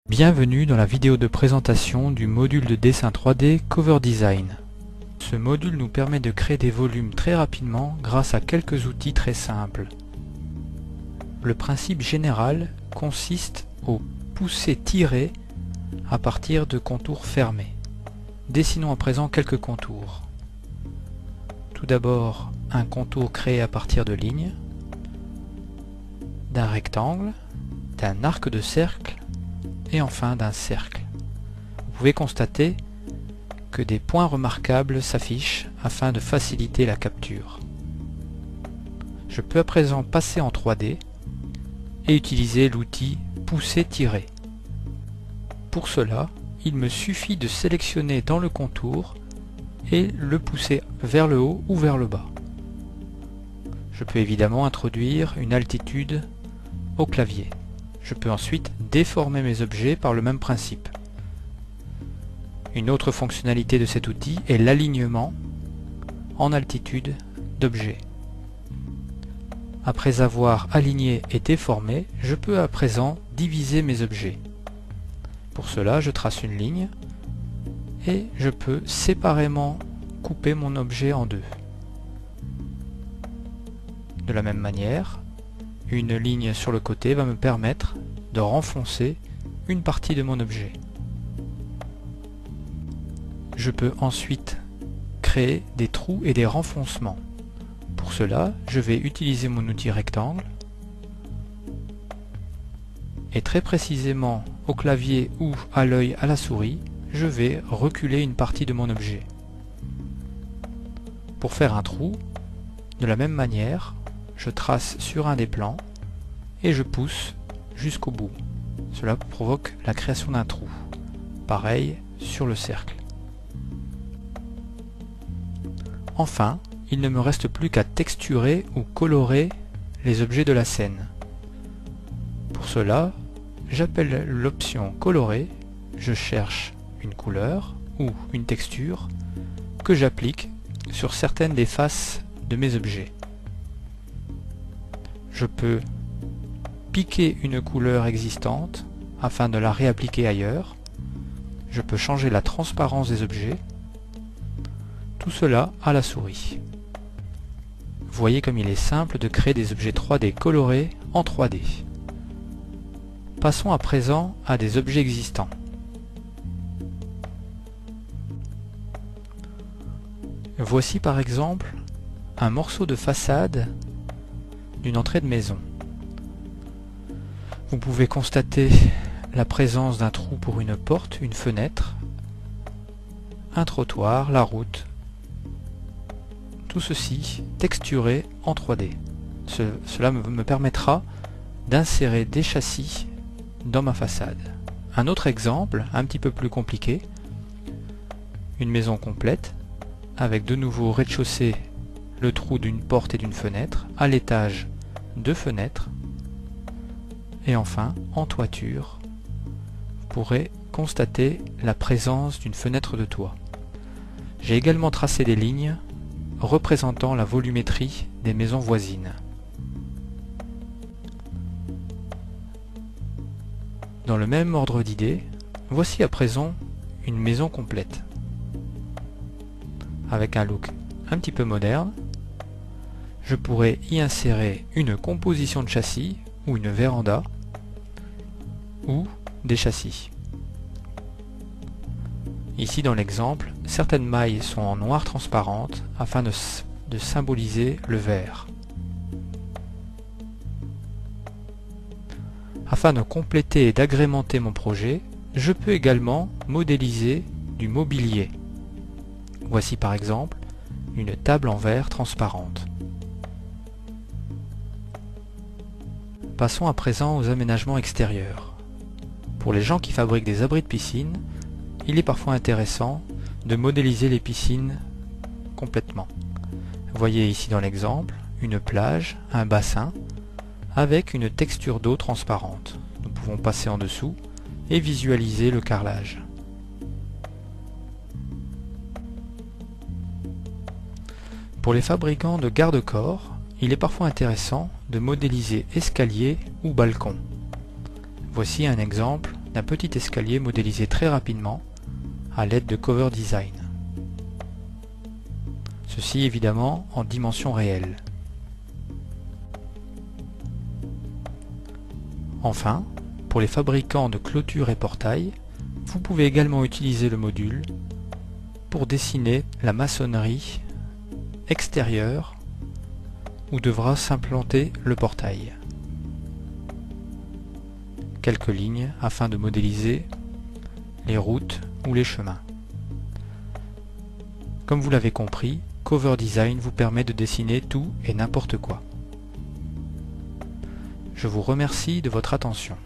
Bienvenue dans la vidéo de présentation du module de dessin 3D Cover Design. Ce module nous permet de créer des volumes très rapidement grâce à quelques outils très simples. Le principe général consiste au pousser-tirer à partir de contours fermés. Dessinons à présent quelques contours. Tout d'abord, un contour créé à partir de lignes, d'un rectangle, d'un arc de cercle et enfin d'un cercle. Vous pouvez constater que des points remarquables s'affichent afin de faciliter la capture. Je peux à présent passer en 3D et utiliser l'outil pousser-tirer. Pour cela, il me suffit de sélectionner dans le contour et le pousser vers le haut ou vers le bas. Je peux évidemment introduire une altitude au clavier. Je peux ensuite déformer mes objets par le même principe. Une autre fonctionnalité de cet outil est l'alignement en altitude d'objets. Après avoir aligné et déformé, je peux à présent diviser mes objets. Pour cela, je trace une ligne et je peux séparément couper mon objet en deux. De la même manière, une ligne sur le côté va me permettre de renfoncer une partie de mon objet. Je peux ensuite créer des trous et des renfoncements. Pour cela, je vais utiliser mon outil rectangle et très précisément au clavier ou à l'œil à la souris, je vais reculer une partie de mon objet. Pour faire un trou, de la même manière, je trace sur un des plans et je pousse jusqu'au bout. Cela provoque la création d'un trou. Pareil sur le cercle. Enfin, il ne me reste plus qu'à texturer ou colorer les objets de la scène. Pour cela, j'appelle l'option colorer, je cherche une couleur ou une texture que j'applique sur certaines des faces de mes objets. Je peux piquer une couleur existante afin de la réappliquer ailleurs. Je peux changer la transparence des objets. Tout cela à la souris. Vous voyez comme il est simple de créer des objets 3D colorés en 3D. Passons à présent à des objets existants. Voici par exemple un morceau de façade d'une entrée de maison. Vous pouvez constater la présence d'un trou pour une porte, une fenêtre, un trottoir, la route. Tout ceci texturé en 3D. Cela me permettra d'insérer des châssis dans ma façade. Un autre exemple, un petit peu plus compliqué, une maison complète, avec de nouveau au rez-de-chaussée le trou d'une porte et d'une fenêtre, à l'étage deux fenêtres, et enfin en toiture, vous pourrez constater la présence d'une fenêtre de toit. J'ai également tracé des lignes représentant la volumétrie des maisons voisines. Dans le même ordre d'idées, voici à présent une maison complète, avec un look un petit peu moderne. Je pourrais y insérer une composition de châssis ou une véranda ou des châssis. Ici dans l'exemple, certaines mailles sont en noir transparente afin de symboliser le vert. Afin de compléter et d'agrémenter mon projet, je peux également modéliser du mobilier. Voici par exemple une table en verre transparente. Passons à présent aux aménagements extérieurs. Pour les gens qui fabriquent des abris de piscine, il est parfois intéressant de modéliser les piscines complètement. Voyez ici dans l'exemple une plage, un bassin, avec une texture d'eau transparente. Nous pouvons passer en dessous et visualiser le carrelage. Pour les fabricants de garde-corps, il est parfois intéressant de modéliser escalier ou balcon. Voici un exemple d'un petit escalier modélisé très rapidement à l'aide de Cover Design. Ceci évidemment en dimension réelle. Enfin, pour les fabricants de clôtures et portails, vous pouvez également utiliser le module pour dessiner la maçonnerie extérieure où devra s'implanter le portail. Quelques lignes afin de modéliser les routes ou les chemins. Comme vous l'avez compris, Cover Design vous permet de dessiner tout et n'importe quoi. Je vous remercie de votre attention.